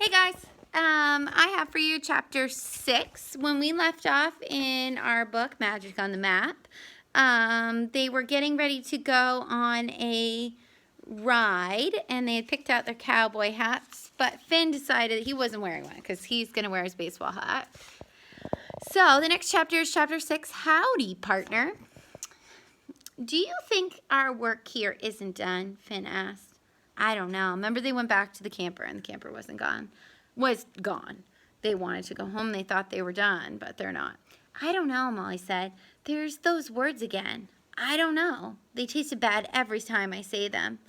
Hey guys, I have for you chapter 6. When we left off in our book, Magic on the Map, they were getting ready to go on a ride and they had picked out their cowboy hats, but Finn decided he wasn't wearing one because he's going to wear his baseball hat. So the next chapter is chapter 6, Howdy, Partner. Do you think our work here isn't done? Finn asked. I don't know. Remember they went back to the camper and the camper was gone. They wanted to go home. They thought they were done, but they're not. I don't know, Molly said. There's those words again. I don't know. They tasted bad every time I say them.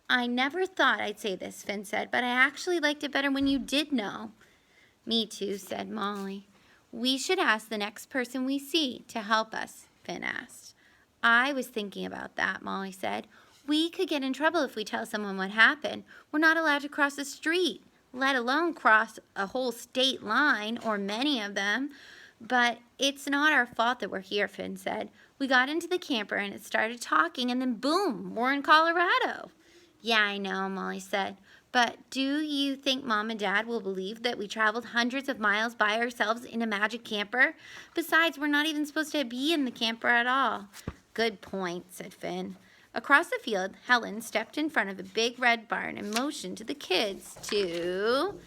I never thought I'd say this, Finn said, but I actually liked it better when you did know. Me too, said Molly. We should ask the next person we see to help us, Finn asked. I was thinking about that, Molly said. We could get in trouble if we tell someone what happened. We're not allowed to cross the street, let alone cross a whole state line, or many of them. But it's not our fault that we're here, Finn said. We got into the camper and it started talking, and then boom, we're in Colorado. Yeah, I know, Molly said. But do you think Mom and Dad will believe that we traveled hundreds of miles by ourselves in a magic camper? Besides, we're not even supposed to be in the camper at all. Good point, said Finn. Across the field, Helen stepped in front of a big red barn and motioned to the kids to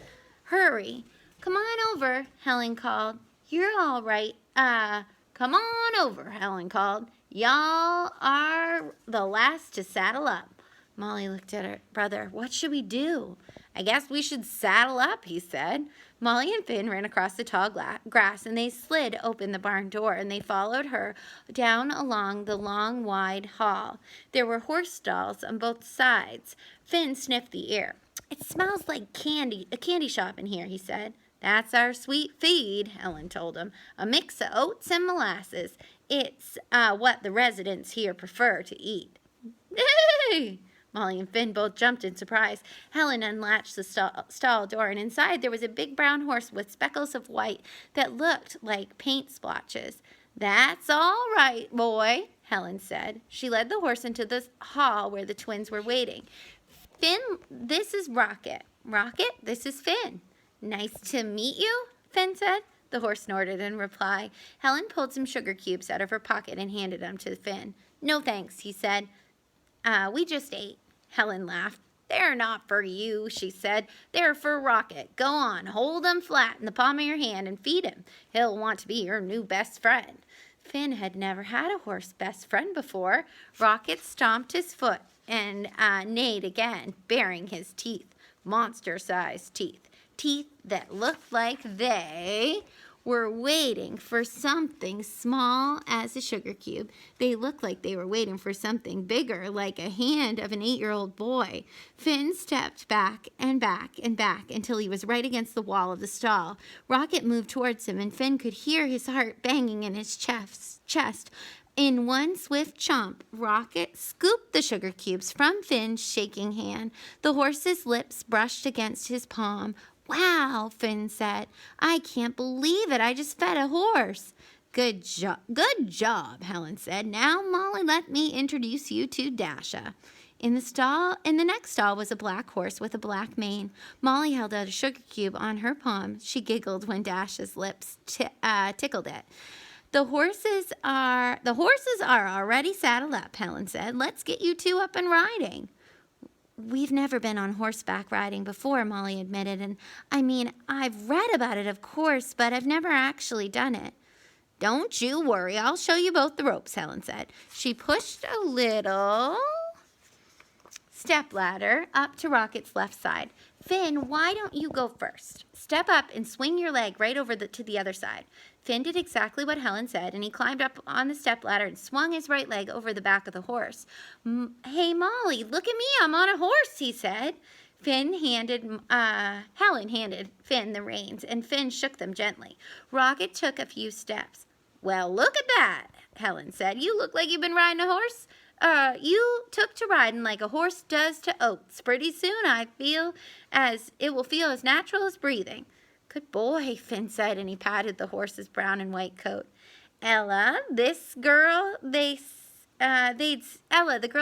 hurry. Come on over, Helen called. You're all right. Come on over, Helen called. Y'all are the last to saddle up. Molly looked at her brother. What should we do? I guess we should saddle up, he said. Molly and Finn ran across the tall grass, and they slid open the barn door, and they followed her down along the long, wide hall. There were horse stalls on both sides. Finn sniffed the air. It smells like a candy shop in here, he said. That's our sweet feed, Helen told him. A mix of oats and molasses. It's what the residents here prefer to eat. Hey! Molly and Finn both jumped in surprise. Helen unlatched the stall door, and inside there was a big brown horse with speckles of white that looked like paint splotches. That's all right, boy, Helen said. She led the horse into the hall where the twins were waiting. Finn, this is Rocket. Rocket, this is Finn. Nice to meet you, Finn said. The horse snorted in reply. Helen pulled some sugar cubes out of her pocket and handed them to Finn. No thanks, he said. We just ate. Helen laughed. They're not for you, she said. They're for Rocket. Go on, hold him flat in the palm of your hand and feed him. He'll want to be your new best friend. Finn had never had a horse best friend before. Rocket stomped his foot and neighed again, baring his teeth, monster-sized teeth. Teeth that looked like they were waiting for something small as a sugar cube. They looked like they were waiting for something bigger, like a hand of an 8-year-old boy. Finn stepped back and back and back until he was right against the wall of the stall. Rocket moved towards him, and Finn could hear his heart banging in his chest. In one swift chomp, Rocket scooped the sugar cubes from Finn's shaking hand. The horse's lips brushed against his palm. Wow, Finn said. I can't believe it. I just fed a horse. Good job, Helen said. Now, Molly, let me introduce you to Dasha. In the next stall was a black horse with a black mane. Molly held out a sugar cube on her palm. She giggled when Dasha's lips tickled it. The horses are already saddled up, Helen said. Let's get you two up and riding. We've never been on horseback riding before, Molly admitted, and I've read about it, of course, but I've never actually done it. Don't you worry, I'll show you both the ropes, Helen said. She pushed a little stepladder up to Rocket's left side. Finn, why don't you go first? Step up and swing your leg right over to the other side. Finn did exactly what Helen said, and he climbed up on the stepladder and swung his right leg over the back of the horse. Hey, Molly, look at me, I'm on a horse, he said. Helen handed Finn the reins, and Finn shook them gently. Rocket took a few steps. Well, look at that, Helen said. You look like you've been riding a horse. You took to riding like a horse does to oats. Pretty soon it will feel as natural as breathing. Good boy, Finn said, and he patted the horse's brown and white coat. Ella, the girl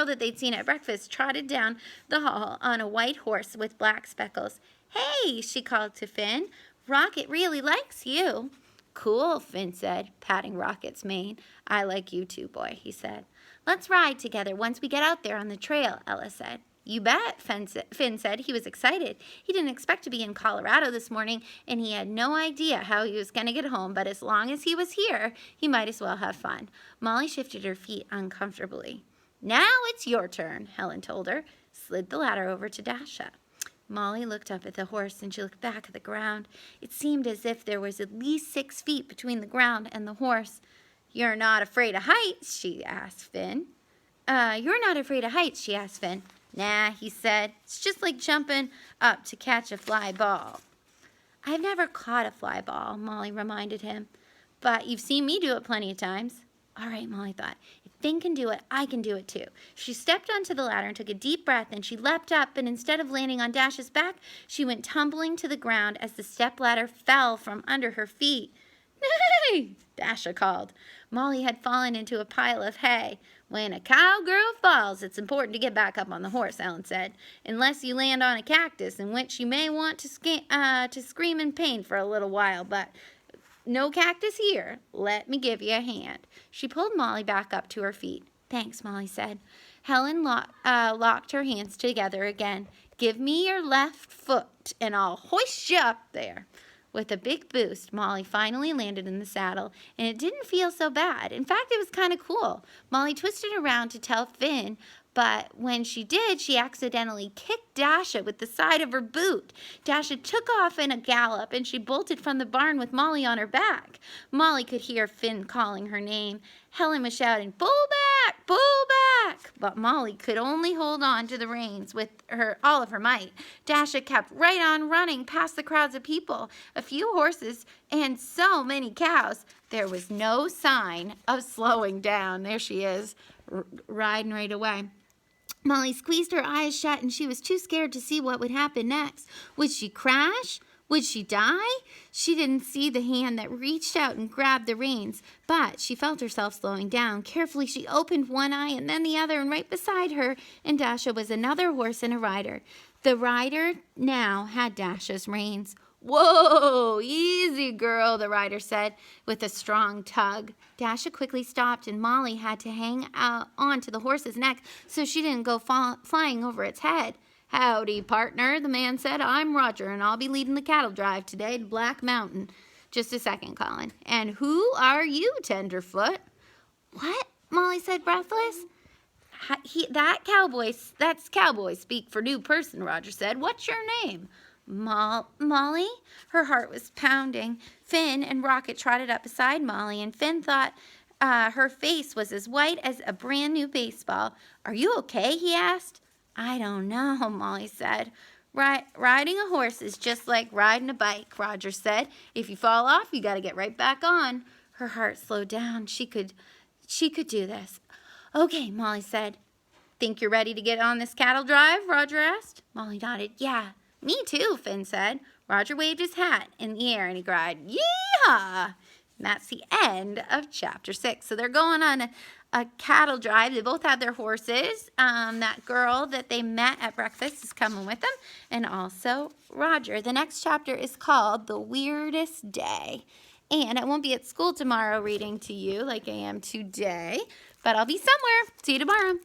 that they'd seen at breakfast, trotted down the hall on a white horse with black speckles. Hey, she called to Finn. Rocket really likes you. Cool, Finn said, patting Rocket's mane. I like you too, boy, he said. Let's ride together once we get out there on the trail, Ella said. You bet, Finn said. He was excited. He didn't expect to be in Colorado this morning, and he had no idea how he was going to get home, but as long as he was here, he might as well have fun. Molly shifted her feet uncomfortably. Now it's your turn, Helen told her, slid the ladder over to Dasha. Molly looked up at the horse and she looked back at the ground. It seemed as if there was at least 6 feet between the ground and the horse. You're not afraid of heights, she asked Finn. You're not afraid of heights, she asked Finn. Nah, he said. It's just like jumping up to catch a fly ball. I've never caught a fly ball, Molly reminded him. But you've seen me do it plenty of times. All right, Molly thought. If Finn can do it, I can do it too. She stepped onto the ladder and took a deep breath, and she leapt up, and instead of landing on Dasha's back, she went tumbling to the ground as the stepladder fell from under her feet. Nay! Dasha called. Molly had fallen into a pile of hay. When a cowgirl falls, it's important to get back up on the horse, Ellen said, unless you land on a cactus, in which you may want to scream in pain for a little while, but no cactus here. Let me give you a hand. She pulled Molly back up to her feet. Thanks, Molly said. Helen locked her hands together again. Give me your left foot, and I'll hoist you up there. With a big boost, Molly finally landed in the saddle, and it didn't feel so bad. In fact, it was kind of cool. Molly twisted around to tell Finn, but when she did, she accidentally kicked Dasha with the side of her boot. Dasha took off in a gallop, and she bolted from the barn with Molly on her back. Molly could hear Finn calling her name. Helen was shouting, "Pull back! Pull back!" But Molly could only hold on to the reins with all of her might. Dasha kept right on running past the crowds of people, a few horses, and so many cows. There was no sign of slowing down. There she is, riding right away. Molly squeezed her eyes shut, and she was too scared to see what would happen next. Would she crash? Would she die? She didn't see the hand that reached out and grabbed the reins, but she felt herself slowing down. Carefully, she opened one eye and then the other, and right beside her and Dasha was another horse and a rider. The rider now had Dasha's reins. Whoa, easy, girl, the rider said with a strong tug. Dasha quickly stopped, and Molly had to hang onto the horse's neck so she didn't go flying over its head. Howdy, partner, the man said. I'm Roger, and I'll be leading the cattle drive today to Black Mountain. Just a second, Colin. And who are you, Tenderfoot? What? Molly said, breathless. That's cowboy speak for new person, Roger said. What's your name? Molly? Her heart was pounding. Finn and Rocket trotted up beside Molly, and Finn thought her face was as white as a brand new baseball. Are you okay? He asked. I don't know, Molly said. Riding a horse is just like riding a bike, Roger said. If you fall off, you got to get right back on. Her heart slowed down. She could do this. Okay, Molly said. Think you're ready to get on this cattle drive? Roger asked. Molly nodded. Yeah, me too, Finn said. Roger waved his hat in the air and he cried, Yee-haw! And that's the end of chapter 6. So they're going on a cattle drive. They both have their horses. That girl that they met at breakfast is coming with them. And also Roger. The next chapter is called The Weirdest Day. And I won't be at school tomorrow reading to you like I am today. But I'll be somewhere. See you tomorrow.